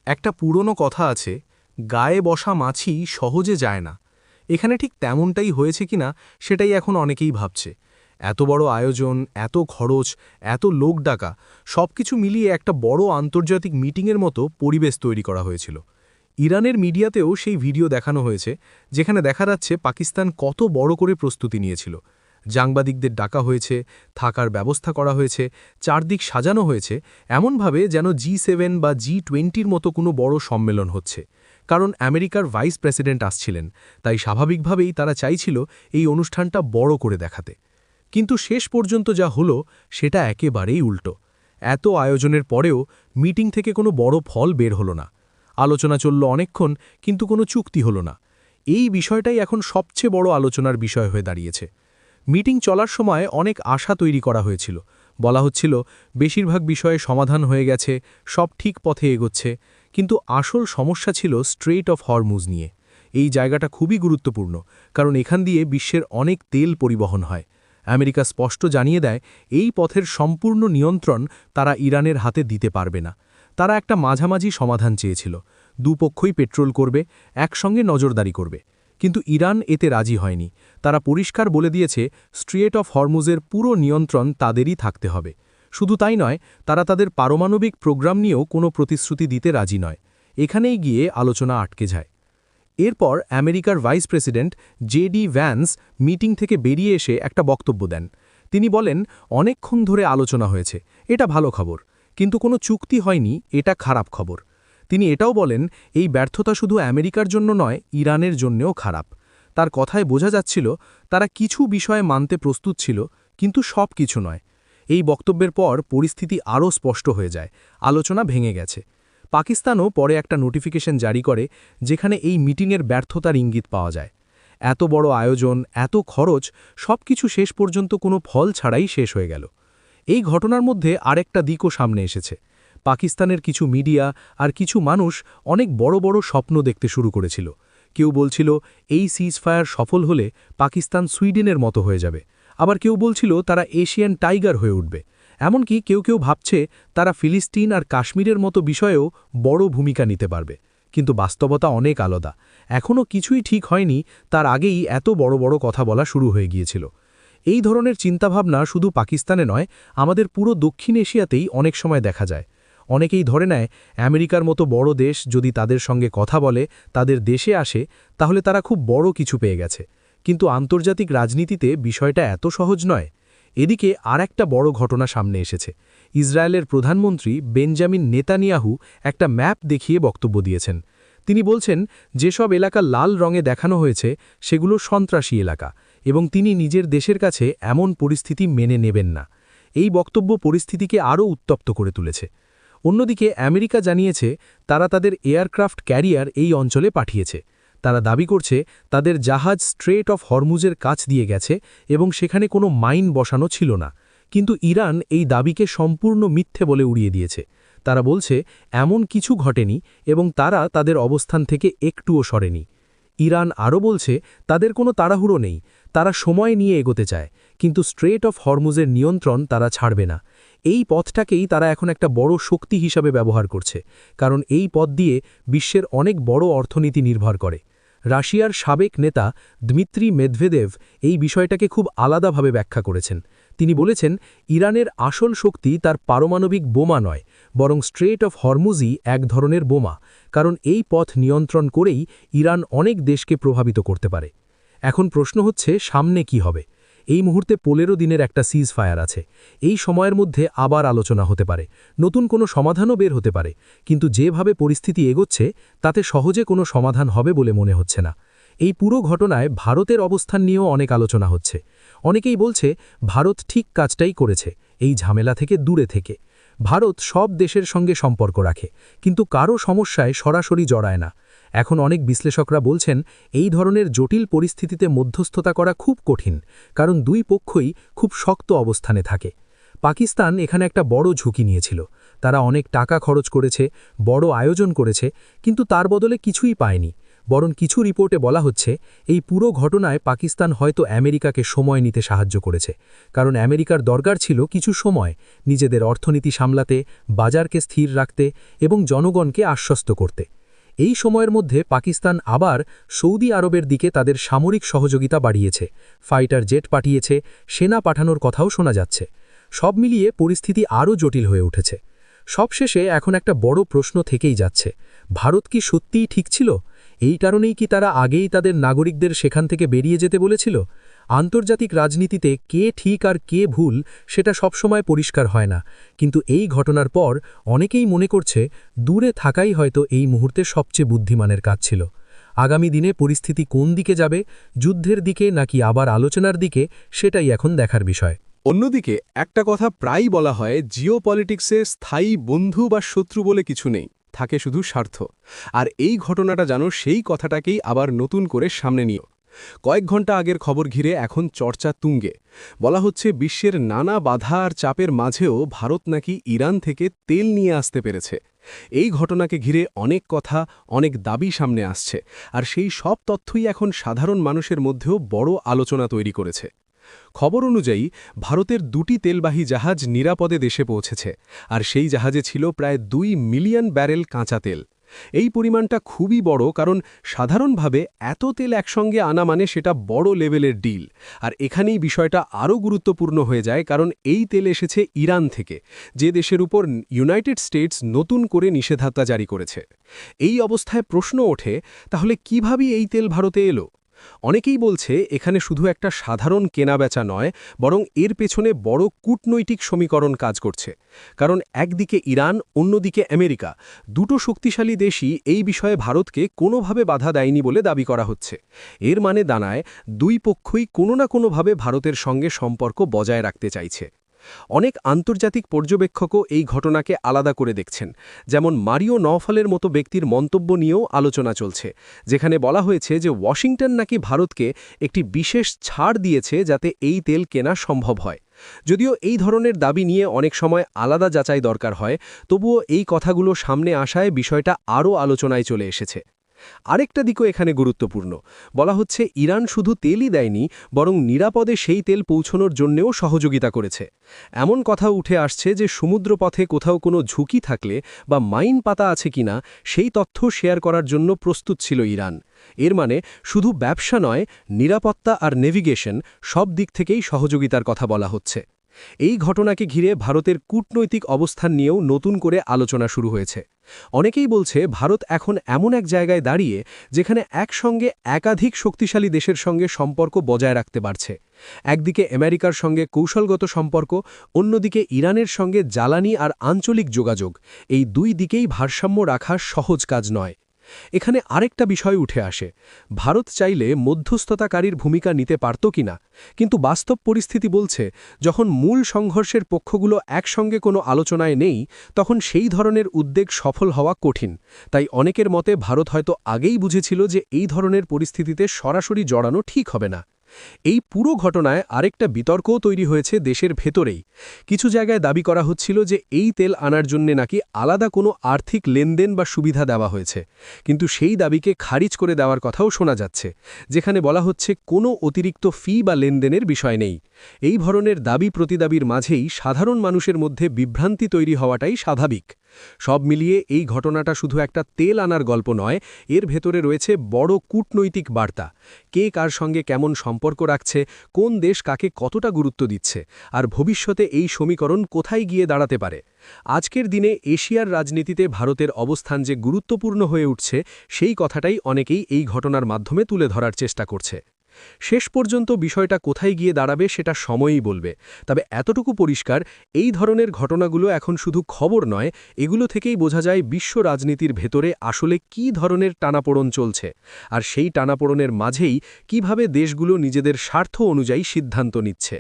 একটা পুরনো কথা আছে, গায়ে বসা মাছি সহজে যায় না। এখানে ঠিক তেমনটাই হয়েছে কিনা সেটাই এখন অনেকেই ভাবছে। এত বড় আয়োজন, এত খরচ, এত লোক ডাকা, সবকিছু মিলিয়ে একটা বড় আন্তর্জাতিক মিটিংয়ের মতো পরিবেশ তৈরি করা হয়েছিল। ইরানের মিডিয়াতেও সেই ভিডিও দেখানো হয়েছে, যেখানে দেখা যাচ্ছে পাকিস্তান কত বড় করে প্রস্তুতি নিয়েছিল। সাংবাদিকদের ডাকা হয়েছে, থাকার ব্যবস্থা করা হয়েছে, চারদিক সাজানো হয়েছে এমনভাবে যেন G7 বা G20-র মতো কোনো বড় সম্মেলন হচ্ছে। কারণ আমেরিকার ভাইস প্রেসিডেন্ট আসছিলেন, তাই স্বাভাবিকভাবেই তারা চাইছিল এই অনুষ্ঠানটা বড় করে দেখাতে। কিন্তু শেষ পর্যন্ত যা হলো সেটা একেবারেই উল্টো। এত আয়োজনের পরেও মিটিং থেকে কোনো বড় ফল বের হলো না। আলোচনা চলল অনেকক্ষণ, কিন্তু কোনো চুক্তি হলো না। এই বিষয়টাই এখন সবচেয়ে বড় আলোচনার বিষয় হয়ে দাঁড়িয়েছে। মিটিং চলার সময় অনেক আশা তৈরি করা হয়েছিল। বলা হচ্ছিল বেশিরভাগ বিষয়ে সমাধান হয়ে গেছে, সব ঠিক পথে এগোচ্ছে। কিন্তু আসল সমস্যা ছিল স্ট্রেইট অফ হরমুজ নিয়ে। এই জায়গাটা খুবই গুরুত্বপূর্ণ, কারণ এখান দিয়ে বিশ্বের অনেক তেল পরিবহন হয়। আমেরিকা স্পষ্ট জানিয়ে দেয় এই পথের সম্পূর্ণ নিয়ন্ত্রণ তারা ইরানের হাতে দিতে পারবে না। তারা একটা মাঝামাঝি সমাধান চেয়েছিল, দুপক্ষই পেট্রোল করবে, একসঙ্গে নজরদারি করবে। কিন্তু ইরান এতে রাজি হয়নি। তারা পরিষ্কার বলে দিয়েছে স্ট্রেইট অফ হরমুজের পুরো নিয়ন্ত্রণ তাদেরই থাকতে হবে। শুধু তাই নয়, তারা তাদের পারমাণবিক প্রোগ্রাম নিয়েও কোনো প্রতিশ্রুতি দিতে রাজি নয়। এখানেই গিয়ে আলোচনা আটকে যায়। এরপর আমেরিকার vice president JD Vance meeting থেকে বেরিয়ে এসে একটা বক্তব্য দেন। তিনি বলেন, অনেকক্ষণ ধরে আলোচনা হয়েছে, এটা ভালো খবর, কিন্তু কোনো চুক্তি হয়নি, এটা খারাপ খবর। তিনি এটাও বলেন, এই ব্যর্থতা শুধু আমেরিকার জন্য নয়, ইরানের জন্যও খারাপ। তার কথায় বোঝা যাচ্ছিল তারা কিছু বিষয়ে মানতে প্রস্তুত ছিল, কিন্তু সব কিছু নয়। এই বক্তব্যের পর পরিস্থিতি আরও স্পষ্ট হয়ে যায়, আলোচনা ভেঙে গেছে। পাকিস্তানও পরে একটা নোটিফিকেশন জারি করে, যেখানে এই মিটিংয়ের ব্যর্থতার ইঙ্গিত পাওয়া যায়। এত বড় আয়োজন, এত খরচ, সবকিছু শেষ পর্যন্ত কোনো ফল ছাড়াই শেষ হয়ে গেল। এই ঘটনার মধ্যে আরেকটা দিকও সামনে এসেছে। পাকিস্তানের কিছু মিডিয়া আর কিছু মানুষ অনেক বড় বড় স্বপ্ন দেখতে শুরু করেছিল। কেউ বলছিল এই সিজফায়ার সফল হলে পাকিস্তান সুইডেনের মতো হয়ে যাবে। আবার কেউ বলছিল তারা এশিয়ান টাইগার হয়ে উঠবে। এমনকি কেউ কেউ ভাবছে তারা ফিলিস্তিন আর কাশ্মীরের মতো বিষয়েও বড় ভূমিকা নিতে পারবে। কিন্তু বাস্তবতা অনেক আলাদা। এখনও কিছুই ঠিক হয়নি, তার আগেই এত বড় বড় কথা বলা শুরু হয়ে গিয়েছিল। এই ধরনের চিন্তাভাবনা শুধু পাকিস্তানে নয়, আমাদের পুরো দক্ষিণ এশিয়াতেই অনেক সময় দেখা যায়। অনেকেই ধরে নেয় আমেরিকার মতো বড় দেশ যদি তাদের সঙ্গে কথা বলে, তাদের দেশে আসে, তাহলে তারা খুব বড় কিছু পেয়ে গেছে। কিন্তু আন্তর্জাতিক রাজনীতিতে বিষয়টা এত সহজ নয়। এদিকে আর একটা বড় ঘটনা সামনে এসেছে। ইসরায়েলের প্রধানমন্ত্রী বেঞ্জামিন নেতানিয়াহু একটা ম্যাপ দেখিয়ে বক্তব্য দিয়েছেন। তিনি বলছেন যেসব এলাকা লাল রঙে দেখানো হয়েছে সেগুলো সন্ত্রাসী এলাকা, এবং তিনি নিজের দেশের কাছে এমন পরিস্থিতি মেনে নেবেন না। এই বক্তব্য পরিস্থিতিকে আরও উত্তপ্ত করে তুলেছে। অন্যদিকে আমেরিকা জানিয়েছে তারা তাদের এয়ারক্রাফট ক্যারিয়ার এই অঞ্চলে পাঠিয়েছে। তারা দাবি করছে তাদের জাহাজ স্ট্রেট অফ হরমুজের কাছ দিয়ে গেছে এবং সেখানে কোনো মাইন বসানো ছিল না। কিন্তু ইরান এই দাবিকে সম্পূর্ণ মিথ্যে বলে উড়িয়ে দিয়েছে। তারা বলছে এমন কিছু ঘটেনি এবং তারা তাদের অবস্থান থেকে একটুও সরেনি। ইরান আরও বলছে তাদের কোনো তাড়াহুড়ো নেই, তারা সময় নিয়ে এগোতে চায়, কিন্তু স্ট্রেট অফ হরমুজের নিয়ন্ত্রণ তারা ছাড়বে না। এই পথটাকেই তারা এখন একটা বড় শক্তি হিসাবে ব্যবহার করছে, কারণ এই পথ দিয়ে বিশ্বের অনেক বড় অর্থনীতি নির্ভর করে। রাশিয়ার সাবেক নেতা দমিত্রি মেদভেদেভ এই বিষয়টাকে খুব আলাদাভাবে ব্যাখ্যা করেছেন। তিনি বলেছেন ইরানের আসল শক্তি তার পারমাণবিক বোমা নয়, বরং স্ট্রেট অফ হরমুজই এক ধরনের বোমা, কারণ এই পথ নিয়ন্ত্রণ করেই ইরান অনেক দেশকে প্রভাবিত করতে পারে। এখন প্রশ্ন হচ্ছে সামনে কি হবে। এই মুহূর্তে 15 দিনের একটা সিজ ফায়ার আছে। এই সময়ের মধ্যে আবার আলোচনা হতে পারে, নতুন কোনো সমাধানও বের হতে পারে, কিন্তু যেভাবে পরিস্থিতি এগোচ্ছে তাতে সহজে কোনো সমাধান হবে বলে মনে হচ্ছে না। এই পুরো ঘটনায় ভারতের অবস্থান নিয়েও অনেক আলোচনা হচ্ছে। অনেকেই বলছে ভারত ঠিক কাজটাই করেছে, এই ঝামেলা থেকে দূরে থেকে। ভারত সব দেশের সঙ্গে সম্পর্ক রাখে, কিন্তু কারও সমস্যায় সরাসরি জড়ায় না। এখন অনেক বিশ্লেষকরা বলছেন এই ধরনের জটিল পরিস্থিতিতে মধ্যস্থতা করা খুব কঠিন, কারণ দুই পক্ষই খুব শক্ত অবস্থানে থাকে। পাকিস্তান এখানে একটা বড় ঝুঁকি নিয়েছিল। তারা অনেক টাকা খরচ করেছে, বড় আয়োজন করেছে, কিন্তু তার বদলে কিছুই পায়নি। বরং কিছু রিপোর্টে বলা হচ্ছে এই পুরো ঘটনায় পাকিস্তান হয়তো আমেরিকাকে সময় নিতে সাহায্য করেছে, কারণ আমেরিকার দরকার ছিল কিছু সময় নিজেদের অর্থনীতি সামলাতে, বাজারকে স্থির রাখতে এবং জনগণকে আশ্বস্ত করতে। এই সময়ের মধ্যে পাকিস্তান আবার সৌদি আরবের দিকে তাদের সামরিক সহযোগিতা বাড়িয়েছে, ফাইটার জেট পাঠিয়েছে, সেনা পাঠানোর কথাও শোনা যাচ্ছে। সব মিলিয়ে পরিস্থিতি আরও জটিল হয়ে উঠেছে। সবশেষে এখন একটা বড় প্রশ্ন থেকেই যাচ্ছে, ভারত কি সত্যিই ঠিক ছিল? এই কারণেই কি তারা আগেই তাদের নাগরিকদের সেখান থেকে বেরিয়ে যেতে বলেছিল? আন্তর্জাতিক রাজনীতিতে কে ঠিক আর কে ভুল সেটা সবসময় পরিষ্কার হয় না, কিন্তু এই ঘটনার পর অনেকেই মনে করছে দূরে থাকাই হয়তো এই মুহূর্তে সবচেয়ে বুদ্ধিমানের কাজ ছিল। আগামী দিনে পরিস্থিতি কোন দিকে যাবে, যুদ্ধের দিকে নাকি আবার আলোচনার দিকে, সেটাই এখন দেখার বিষয়। অন্যদিকে একটা কথা প্রায়ই বলা হয়, জিওপলিটিক্সে স্থায়ী বন্ধু বা শত্রু বলে কিছু নেই, থাকে শুধু স্বার্থ। আর এই ঘটনাটা যেন সেই কথাটাকেই আবার নতুন করে সামনে নিও। কয়েক ঘন্টা আগের খবর ঘিরে এখন চর্চা তুঙ্গে। বলা হচ্ছে বিশ্বের নানা বাধা আর চাপের মাঝেও ভারত নাকি ইরান থেকে তেল নিয়ে আসতে পেরেছে। এই ঘটনাকে ঘিরে অনেক কথা, অনেক দাবি সামনে আসছে, আর সেই সব তথ্যই এখন সাধারণ মানুষের মধ্যেও বড় আলোচনা তৈরি করেছে। খবর অনুযায়ী ভারতের দুটি তেলবাহী জাহাজ নিরাপদে দেশে পৌঁছেছে, আর সেই জাহাজে ছিল প্রায় 2 মিলিয়ন ব্যারেল কাঁচা তেল। এই পরিমাণটা খুবই বড়, কারণ সাধারণভাবে এত তেল একসঙ্গে আনা মানে সেটা বড় লেভেলের ডিল। আর এখানেই বিষয়টা আরও গুরুত্বপূর্ণ হয়ে যায়, কারণ এই তেল এসেছে ইরান থেকে, যে দেশের উপর ইউনাইটেড স্টেটস নতুন করে নিষেধাজ্ঞা জারি করেছে। এই অবস্থায় প্রশ্ন ওঠে, তাহলে কিভাবে এই তেল ভারতে এলো? অনেকেই বলছে এখানে শুধু একটা সাধারণ কেনাবেচা নয়, বরং এর পেছনে বড় কূটনৈতিক সমীকরণ কাজ করছে। কারণ একদিকে ইরান, অন্যদিকে আমেরিকা, দুটো শক্তিশালী দেশই এই বিষয়ে ভারতকে কোনোভাবে বাধা দেয়নি বলে দাবি করা হচ্ছে। এর মানে দাঁড়ায় দুই পক্ষই কোনো না কোনোভাবে ভারতের সঙ্গে সম্পর্ক বজায় রাখতে চাইছে। অনেক আন্তর্জাতিক পর্যবেক্ষকও এই ঘটনাকে আলাদা করে দেখছেন, যেমন মারিও নওফালের মতো ব্যক্তির মন্তব্য নিয়েও আলোচনা চলছে, যেখানে বলা হয়েছে যে ওয়াশিংটন নাকি ভারতকে একটি বিশেষ ছাড় দিয়েছে যাতে এই তেল কেনা সম্ভব হয়। যদিও এই ধরনের দাবি নিয়ে অনেক সময় আলাদা যাচাই দরকার হয়, তবুও এই কথাগুলো সামনে আসায় বিষয়টা আরও আলোচনায় চলে এসেছে। আরেকটা দিকও এখানে গুরুত্বপূর্ণ। বলা হচ্ছে ইরান শুধু তেলই দেয়নি, বরং নিরাপদে সেই তেল পৌঁছানোর জন্যেও সহযোগিতা করেছে। এমন কথা উঠে আসছে যে সমুদ্রপথে কোথাও কোনো ঝুঁকি থাকলে বা মাইন পাতা আছে কিনা সেই তথ্য শেয়ার করার জন্য প্রস্তুত ছিল ইরান। এর মানে শুধু ব্যবসা নয়, নিরাপত্তা আর নেভিগেশন সব দিক থেকেই সহযোগিতার কথা বলা হচ্ছে। এই ঘটনাকে ঘিরে ভারতের কূটনৈতিক অবস্থান নিয়েও নতুন করে আলোচনা শুরু হয়েছে। অনেকেই বলছে ভারত এখন এমন এক জায়গায় দাঁড়িয়ে যেখানে একসঙ্গে একাধিক শক্তিশালী দেশের সঙ্গে সম্পর্ক বজায় রাখতে পারছে। একদিকে আমেরিকার সঙ্গে কৌশলগত সম্পর্ক, অন্যদিকে ইরানের সঙ্গে জ্বালানি আর আঞ্চলিক যোগাযোগ, এই দুই দিকেই ভারসাম্য রাখা সহজ কাজ নয়। এখানে আরেকটা বিষয় উঠে আসে, ভারত চাইলে মধ্যস্থতাকারীর ভূমিকা নিতে পারত কিনা, কিন্তু বাস্তব পরিস্থিতি বলছে যখন মূল সংঘর্ষের পক্ষগুলো একসঙ্গে কোনো আলোচনায় নেই, তখন সেই ধরনের উদ্যোগ সফল হওয়া কঠিন। তাই অনেকের মতে ভারত হয়তো আগেই বুঝেছিল যে এই ধরনের পরিস্থিতিতে সরাসরি জড়ানো ঠিক হবে না। এই পুরো ঘটনায় আরেকটা বিতর্কও তৈরি হয়েছে দেশের ভেতরেই। কিছু জায়গায় দাবি করা হচ্ছিল যে এই তেল আনার জন্য নাকি আলাদা কোনো আর্থিক লেনদেন বা সুবিধা দেওয়া হয়েছে, কিন্তু সেই দাবিকে খারিজ করে দেওয়ার কথাও শোনা যাচ্ছে, যেখানে বলা হচ্ছে কোনো অতিরিক্ত ফি বা লেনদেনের বিষয় নেই। এই ধরনের দাবি প্রতিদাবির মাঝেই সাধারণ মানুষের মধ্যে বিভ্রান্তি তৈরি হওয়াটাই স্বাভাবিক। সব মিলিয়ে এই ঘটনাটা শুধু একটা তেল আনার গল্প নয়, এর ভেতরে রয়েছে বড় কূটনৈতিক বার্তা। কে কার সঙ্গে কেমন সম্পর্ক রাখছে, কোন দেশ কাকে কতটা গুরুত্ব দিচ্ছে, আর ভবিষ্যতে এই সমীকরণ কোথায় গিয়ে দাঁড়াতে পারে। আজকের দিনে এশিয়ার রাজনীতিতে ভারতের অবস্থান যে গুরুত্বপূর্ণ হয়ে উঠছে, সেই কথাটাই অনেকেই এই ঘটনার মাধ্যমে তুলে ধরার চেষ্টা করছে। শেষ পর্যন্ত বিষয়টা কোথায় গিয়ে দাঁড়াবে সেটা সময়ই বলবে, তবে এতটুকু পরিষ্কার, এই ধরনের ঘটনাগুলো এখন শুধু খবর নয়, এগুলো থেকেই বোঝা যায় বিশ্ব রাজনীতির ভেতরে আসলে কী ধরনের টানাপোড়ন চলছে, আর সেই টানাপোড়নের মাঝেই কিভাবে দেশগুলো নিজেদের স্বার্থ অনুযায়ী সিদ্ধান্ত নিচ্ছে।